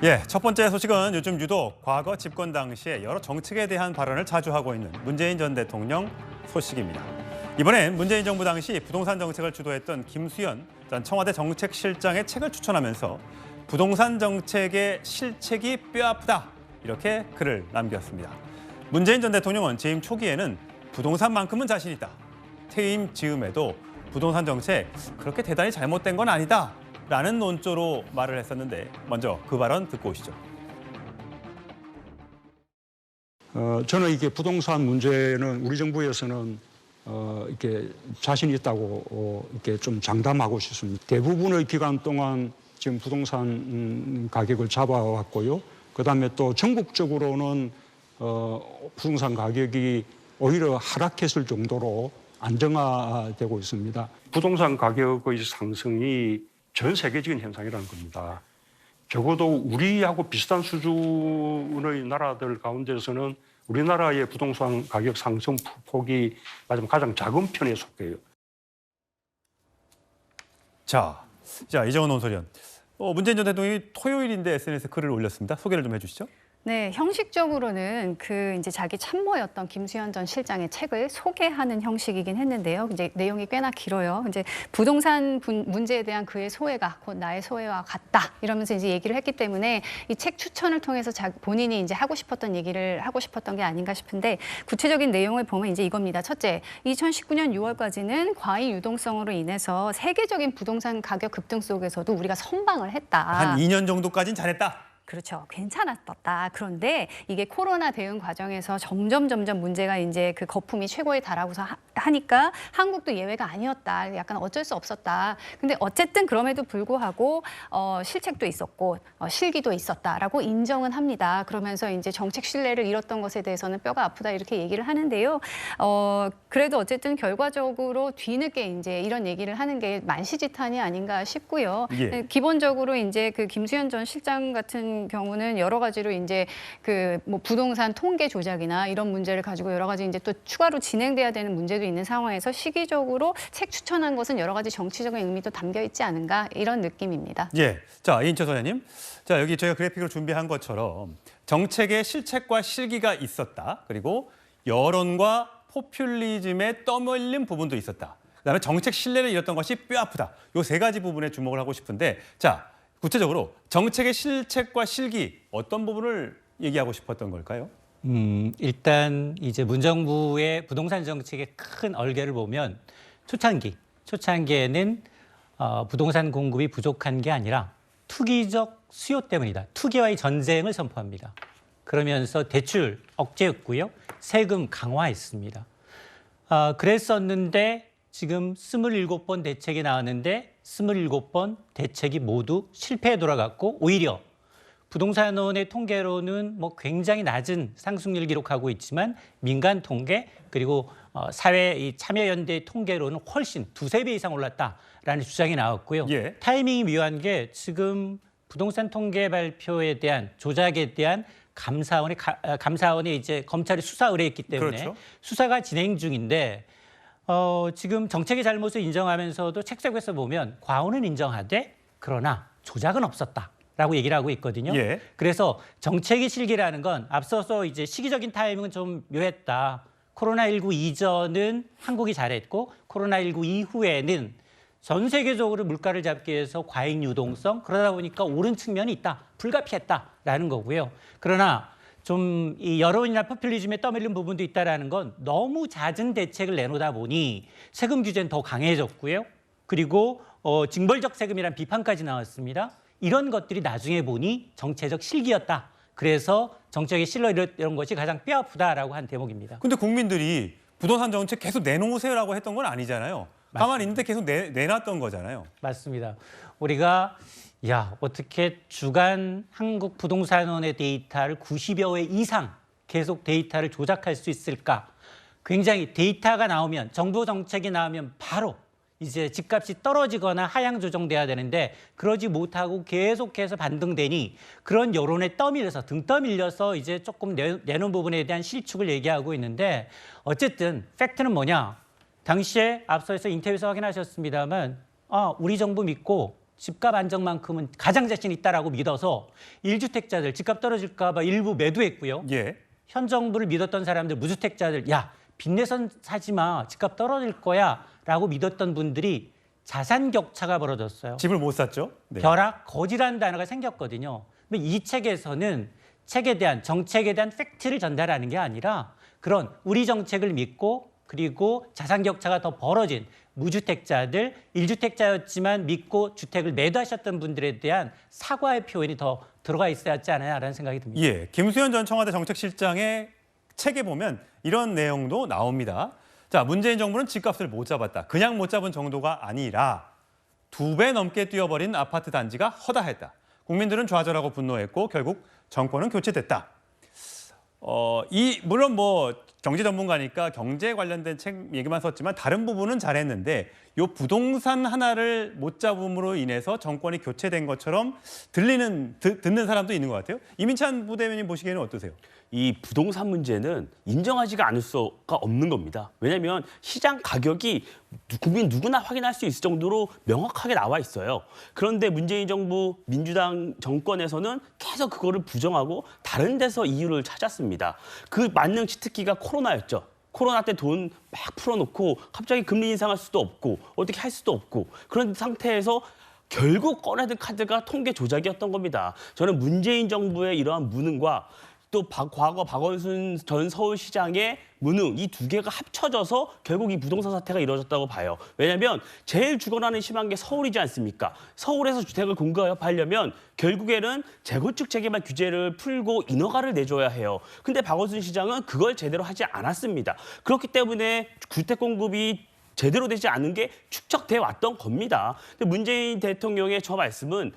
예, 첫 번째 소식은 요즘 유독 과거 집권 당시에 여러 정책에 대한 발언을 자주 하고 있는 문재인 전 대통령 소식입니다. 이번엔 문재인 정부 당시 부동산 정책을 주도했던 김수현 전 청와대 정책실장의 책을 추천하면서 부동산 정책의 실책이 뼈아프다 이렇게 글을 남겼습니다. 문재인 전 대통령은 재임 초기에는 부동산만큼은 자신 있다. 퇴임 즈음에도 부동산 정책 그렇게 대단히 잘못된 건 아니다. 라는 논조로 말을 했었는데 먼저 그 발언 듣고 오시죠. 저는 이게 부동산 문제는 우리 정부에서는 이렇게 자신 있다고 이렇게 좀 장담하고 싶습니다. 대부분의 기간 동안 지금 부동산 가격을 잡아왔고요. 그다음에 또 전국적으로는 부동산 가격이 오히려 하락했을 정도로 안정화되고 있습니다. 부동산 가격의 상승이 전 세계적인 현상이라는 겁니다. 적어도 우리하고 비슷한 수준의 나라들 가운데서는 우리나라의 부동산 가격 상승 폭이 가장 작은 편에 속해요. 자 이정은 논설위원. 문재인 전 대통령이 토요일인데 SNS에 글을 올렸습니다. 소개를 좀 해주시죠. 네, 형식적으로는 이제 자기 참모였던 김수현 전 실장의 책을 소개하는 형식이긴 했는데요. 이제 내용이 꽤나 길어요. 이제 부동산 문제에 대한 그의 소회가 곧 나의 소회와 같다 이러면서 이제 얘기를 했기 때문에 이 책 추천을 통해서 본인이 이제 하고 싶었던 얘기를 하고 싶었던 게 아닌가 싶은데 구체적인 내용을 보면 이제 이겁니다. 첫째, 2019년 6월까지는 과잉 유동성으로 인해서 세계적인 부동산 가격 급등 속에서도 우리가 선방을 했다. 한 2년 정도까지는 잘했다. 그렇죠. 괜찮았었다. 그런데 이게 코로나 대응 과정에서 점점 문제가 이제 그 거품이 최고에 달하고서 하니까 한국도 예외가 아니었다. 약간 어쩔 수 없었다. 근데 어쨌든 그럼에도 불구하고 실책도 있었고 실기도 있었다라고 인정은 합니다. 그러면서 이제 정책 신뢰를 잃었던 것에 대해서는 뼈가 아프다 이렇게 얘기를 하는데요. 그래도 어쨌든 결과적으로 뒤늦게 이제 이런 얘기를 하는 게 만시지탄이 아닌가 싶고요. 예. 기본적으로 이제 그 김수현 전 실장 같은 경우는 여러 가지로 이제 그 뭐 부동산 통계 조작이나 이런 문제를 가지고 여러 가지 이제 또 추가로 진행돼야 되는 문제도 있는 상황에서 시기적으로 책 추천한 것은 여러 가지 정치적인 의미도 담겨 있지 않은가 이런 느낌입니다. 예, 자 이인철 소장님, 자 여기 저희가 그래픽으로 준비한 것처럼 정책의 실책과 실기가 있었다. 그리고 여론과 포퓰리즘에 떠밀린 부분도 있었다. 그다음에 정책 신뢰를 잃었던 것이 뼈아프다. 이 세 가지 부분에 주목을 하고 싶은데, 자 구체적으로 정책의 실책과 실기 어떤 부분을 얘기하고 싶었던 걸까요? 일단 이제 문정부의 부동산 정책의 큰 얼개를 보면 초창기에는 부동산 공급이 부족한 게 아니라 투기적 수요 때문이다. 투기와의 전쟁을 선포합니다. 그러면서 대출 억제했고요. 세금 강화했습니다. 그랬었는데 지금 27번 대책이 나왔는데 27번 대책이 모두 실패에 돌아갔고 오히려 부동산원의 통계로는 뭐 굉장히 낮은 상승률 기록하고 있지만 민간 통계 그리고 사회 이 참여연대 통계로는 훨씬 두세 배 이상 올랐다라는 주장이 나왔고요. 예. 타이밍이 묘한 게 지금 부동산 통계 발표에 대한 조작에 대한 감사원이 이제 검찰이 수사 의뢰했기 때문에 그렇죠. 수사가 진행 중인데 지금 정책의 잘못을 인정하면서도 책 속에서 보면 과오는 인정하되 그러나 조작은 없었다라고 얘기를 하고 있거든요. 예. 그래서 정책의 실기라는 건 앞서서 이제 시기적인 타이밍은 좀 묘했다. 코로나19 이전은 한국이 잘했고 코로나19 이후에는 전 세계적으로 물가를 잡기 위해서 과잉 유동성 그러다 보니까 오른 측면이 있다. 불가피했다라는 거고요. 그러나 좀 이 여론이나 포퓰리즘에 떠밀린 부분도 있다라는 건 너무 잦은 대책을 내놓다 보니 세금 규제는 더 강해졌고요. 그리고 징벌적 세금이란 비판까지 나왔습니다. 이런 것들이 나중에 보니 정책적 실기였다. 그래서 정책의 신뢰 이런 것이 가장 뼈아프다라고 한 대목입니다. 근데 국민들이 부동산 정책 계속 내놓으세요라고 했던 건 아니잖아요. 가만히 있는데 계속 내놨던 거잖아요. 맞습니다. 우리가 어떻게 주간 한국 부동산원의 데이터를 90여 회 이상 계속 데이터를 조작할 수 있을까? 굉장히 데이터가 나오면 정부 정책이 나오면 바로 이제 집값이 떨어지거나 하향 조정돼야 되는데 그러지 못하고 계속해서 반등되니 그런 여론에 떠밀려서 등 떠밀려서 이제 조금 내놓은 부분에 대한 실축을 얘기하고 있는데 어쨌든 팩트는 뭐냐? 당시에 앞서서 인터뷰에서 확인하셨습니다만 우리 정부 믿고 집값 안정만큼은 가장 자신 있다라고 믿어서 1주택자들 집값 떨어질까 봐 일부 매도했고요. 예. 현 정부를 믿었던 사람들, 무주택자들, 야, 빚내선 사지 마, 집값 떨어질 거야 라고 믿었던 분들이 자산 격차가 벌어졌어요. 집을 못 샀죠. 네. 벼락, 거지라는 단어가 생겼거든요. 근데 이 책에서는 책에 대한 정책에 대한 팩트를 전달하는 게 아니라 그런 우리 정책을 믿고 그리고 자산 격차가 더 벌어진 무주택자들, 1주택자였지만 믿고 주택을 매도하셨던 분들에 대한 사과의 표현이 더 들어가 있어야 하지 않나라는 생각이 듭니다. 예, 김수현 전 청와대 정책실장의 책에 보면 이런 내용도 나옵니다. 자, 문재인 정부는 집값을 못 잡았다. 그냥 못 잡은 정도가 아니라 2배 넘게 뛰어버린 아파트 단지가 허다했다. 국민들은 좌절하고 분노했고 결국 정권은 교체됐다. 물론 뭐 경제 전문가니까 경제 관련된 책 얘기만 썼지만 다른 부분은 잘했는데 요 부동산 하나를 못 잡음으로 인해서 정권이 교체된 것처럼 듣는 사람도 있는 것 같아요. 이민찬 부대변인 보시기에는 어떠세요? 이 부동산 문제는 인정하지가 않을 수가 없는 겁니다. 왜냐하면 시장 가격이 국민 누구나 확인할 수 있을 정도로 명확하게 나와 있어요. 그런데 문재인 정부 민주당 정권에서는 계속 그거를 부정하고 다른 데서 이유를 찾았습니다. 그 만능 치트키가 코로나였죠. 코로나 때 돈 막 풀어놓고 갑자기 금리 인상할 수도 없고 어떻게 할 수도 없고 그런 상태에서 결국 꺼내든 카드가 통계 조작이었던 겁니다. 저는 문재인 정부의 이러한 무능과 또 과거 박원순 전 서울시장의 무능 이 두 개가 합쳐져서 결국 이 부동산 사태가 이루어졌다고 봐요. 왜냐하면 제일 죽어나는 심한 게 서울이지 않습니까? 서울에서 주택을 공급하려면 결국에는 재건축 재개발 규제를 풀고 인허가를 내줘야 해요. 근데 박원순 시장은 그걸 제대로 하지 않았습니다. 그렇기 때문에 주택 공급이 제대로 되지 않은 게 축적돼 왔던 겁니다. 근데 문재인 대통령의 저 말씀은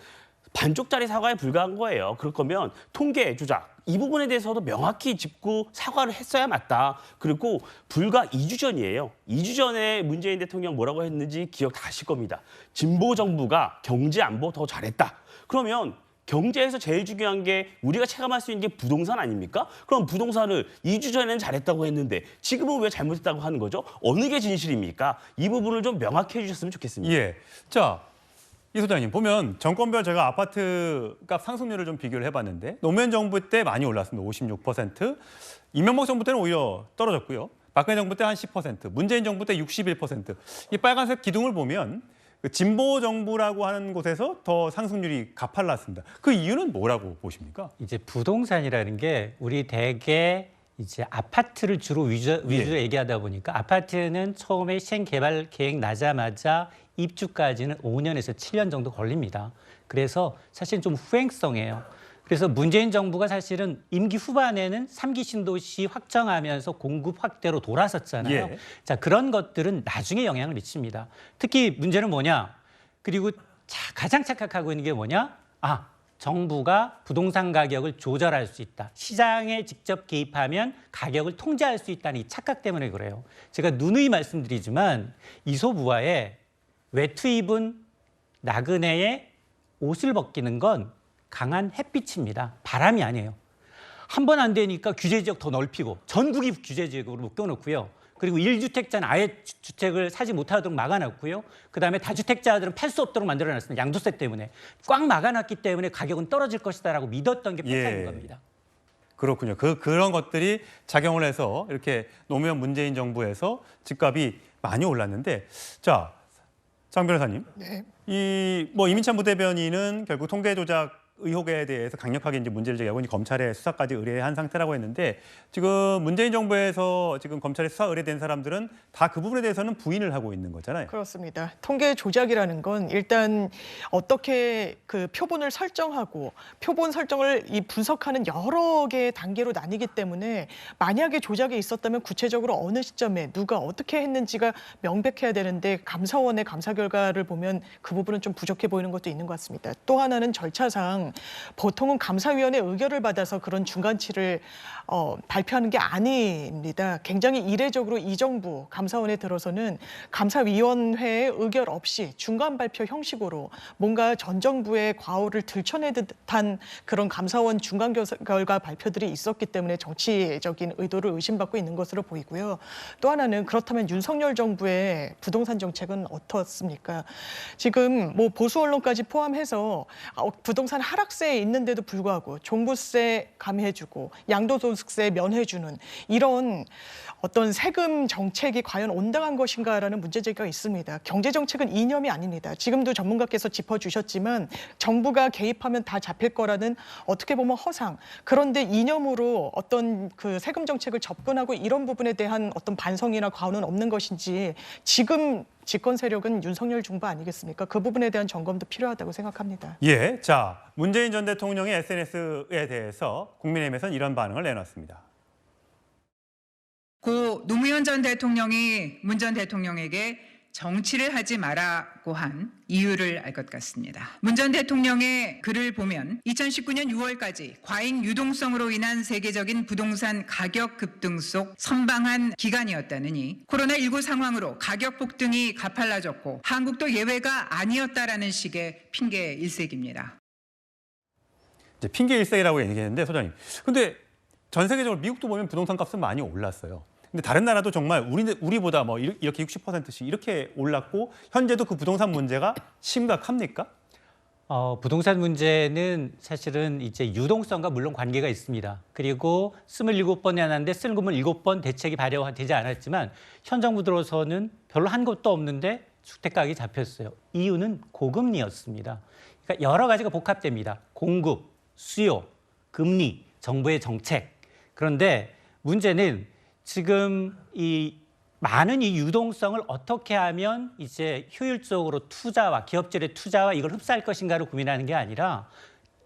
반쪽짜리 사과에 불과한 거예요. 그럴 거면 통계 조작 이 부분에 대해서도 명확히 짚고 사과를 했어야 맞다. 그리고 불과 2주 전이에요. 2주 전에 문재인 대통령 뭐라고 했는지 기억 다 하실 겁니다. 진보 정부가 경제 안보 더 잘했다. 그러면 경제에서 제일 중요한 게 우리가 체감할 수 있는 게 부동산 아닙니까? 그럼 부동산을 2주 전에는 잘했다고 했는데 지금은 왜 잘못했다고 하는 거죠? 어느 게 진실입니까? 이 부분을 좀 명확히 해주셨으면 좋겠습니다. 예. 자, 이 소장님 보면 정권별 제가 아파트 값 상승률을 좀 비교를 해봤는데 노무현 정부 때 많이 올랐습니다. 56%. 이명박 정부 때는 오히려 떨어졌고요. 박근혜 정부 때 한 10%, 문재인 정부 때 61%. 이 빨간색 기둥을 보면 그 진보 정부라고 하는 곳에서 더 상승률이 가팔랐습니다. 그 이유는 뭐라고 보십니까? 이제 부동산이라는 게 우리 대개 이제 아파트를 주로 위주로 얘기하다 보니까 아파트는 처음에 시행 개발 계획 나자마자 입주까지는 5년에서 7년 정도 걸립니다. 그래서 사실 좀 후행성이에요. 그래서 문재인 정부가 사실은 임기 후반에는 3기 신도시 확정하면서 공급 확대로 돌아섰잖아요. 예. 자, 그런 것들은 나중에 영향을 미칩니다. 특히 문제는 뭐냐? 그리고 가장 착각하고 있는 게 뭐냐? 정부가 부동산 가격을 조절할 수 있다. 시장에 직접 개입하면 가격을 통제할 수 있다는 이 착각 때문에 그래요. 제가 누누이 말씀드리지만 이소부화에 외투 입은 나그네의 옷을 벗기는 건 강한 햇빛입니다. 바람이 아니에요. 한 번 안 되니까 규제 지역 더 넓히고 전국이 규제 지역으로 묶여놓고요. 그리고 1주택자는 아예 주택을 사지 못하도록 막아놨고요. 그다음에 다주택자들은 팔 수 없도록 만들어놨습니다. 양도세 때문에. 꽉 막아놨기 때문에 가격은 떨어질 것이다라고 믿었던 게 폭탄인 겁니다. 그렇군요. 그런 것들이 작용을 해서 이렇게 노무현 문재인 정부에서 집값이 많이 올랐는데 자, 장 변호사님. 네. 이민찬 부대변인은 결국 통계 조작 의혹에 대해서 강력하게 이제 문제를 제기하고 이제 검찰에 수사까지 의뢰한 상태라고 했는데 지금 문재인 정부에서 지금 검찰에 수사 의뢰된 사람들은 다 그 부분에 대해서는 부인을 하고 있는 거잖아요. 그렇습니다. 통계 조작이라는 건 일단 어떻게 그 표본을 설정하고 표본 설정을 이 분석하는 여러 개의 단계로 나뉘기 때문에 만약에 조작이 있었다면 구체적으로 어느 시점에 누가 어떻게 했는지가 명백해야 되는데 감사원의 감사 결과를 보면 그 부분은 좀 부족해 보이는 것도 있는 것 같습니다. 또 하나는 절차상 있지만 보통은 감사위원회 의결을 받아서 그런 중간치를 발표하는 게 아닙니다. 굉장히 이례적으로 이 정부 감사원에 들어서는 감사위원회의 의결 없이 중간 발표 형식으로 뭔가 전 정부의 과오를 들춰내 듯한 그런 감사원 중간 결과 발표들이 있었기 때문에 정치적인 의도를 의심받고 있는 것으로 보이고요. 또 하나는 그렇다면 윤석열 정부의 부동산 정책은 어떻습니까? 지금 뭐 보수 언론까지 포함해서 부동산 하락세에 있는데도 불구하고 종부세 감해주고 양도소득세 면해주는 이런 어떤 세금 정책이 과연 온당한 것인가라는 문제제기가 있습니다. 경제 정책은 이념이 아닙니다. 지금도 전문가께서 짚어주셨지만 정부가 개입하면 다 잡힐 거라는 어떻게 보면 허상. 그런데 이념으로 어떤 그 세금 정책을 접근하고 이런 부분에 대한 어떤 반성이나 과오는 없는 것인지 지금 집권 세력은 윤석열 정부 아니겠습니까? 그 부분에 대한 점검도 필요하다고 생각합니다. 예, 자, 문재인 전 대통령의 SNS에 대해서 국민의힘에서는 이런 반응을 내놨습니다. 고 노무현 전 대통령이 문 전 대통령에게 정치를 하지 마라고 한 이유를 알 것 같습니다. 문 전 대통령의 글을 보면 2019년 6월까지 과잉 유동성으로 인한 세계적인 부동산 가격 급등 속 선방한 기간이었다느니 코로나19 상황으로 가격 폭등이 가팔라졌고 한국도 예외가 아니었다라는 식의 핑계 일색입니다. 이제 핑계 일색이라고 얘기했는데 소장님, 근데 전 세계적으로 미국도 보면 부동산 값은 많이 올랐어요. 근데 다른 나라도 정말 우리보다 뭐 이렇게 60%씩 이렇게 올랐고 현재도 그 부동산 문제가 심각합니까? 부동산 문제는 사실은 이제 유동성과 물론 관계가 있습니다. 그리고 27번이 하는데 27번 대책이 발효되지 않았지만 현 정부 들어서는 별로 한 것도 없는데 주택 가격이 잡혔어요. 이유는 고금리였습니다. 그러니까 여러 가지가 복합됩니다. 공급, 수요, 금리, 정부의 정책. 그런데 문제는 지금 이 많은 이 유동성을 어떻게 하면 이제 효율적으로 투자와 기업들의 투자와 이걸 흡수할 것인가를 고민하는 게 아니라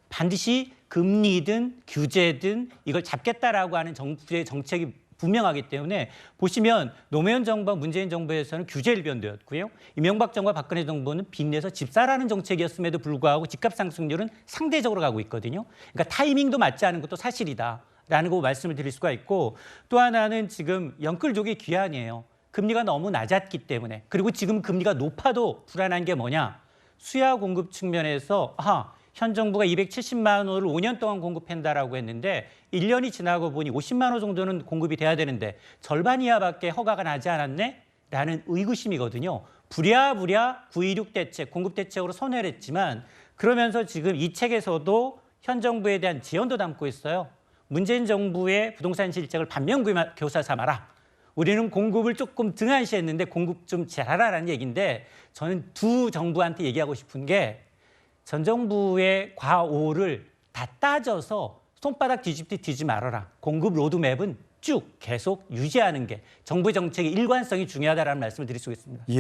반드시 금리든 규제든 이걸 잡겠다라고 하는 정부의 정책이 분명하기 때문에 보시면 노무현 정부와 문재인 정부에서는 규제 일변도였고요. 이명박 정부와 박근혜 정부는 빚내서 집 사라는 정책이었음에도 불구하고 집값 상승률은 상대적으로 가고 있거든요. 그러니까 타이밍도 맞지 않은 것도 사실이다. 라는 거 말씀을 드릴 수가 있고 또 하나는 지금 연끌족의 귀환이에요. 금리가 너무 낮았기 때문에 그리고 지금 금리가 높아도 불안한 게 뭐냐. 수요 공급 측면에서 현 정부가 270만 원을 5년 동안 공급한다라고 했는데 1년이 지나고 보니 50만 원 정도는 공급이 돼야 되는데 절반 이하밖에 허가가 나지 않았네? 라는 의구심이거든요. 부랴부랴 9.16 대책, 공급 대책으로 선회를 했지만 그러면서 지금 이 책에서도 현 정부에 대한 지원도 담고 있어요. 문재인 정부의 부동산 실적을 반면교사 삼아라. 우리는 공급을 조금 등한시했는데 공급 좀 잘하라는 얘기인데 저는 두 정부한테 얘기하고 싶은 게 전 정부의 과오를 다 따져서 손바닥 뒤집지 말아라. 공급 로드맵은 쭉 계속 유지하는 게 정부의 정책의 일관성이 중요하다는 말씀을 드릴 수 있습니다. 예.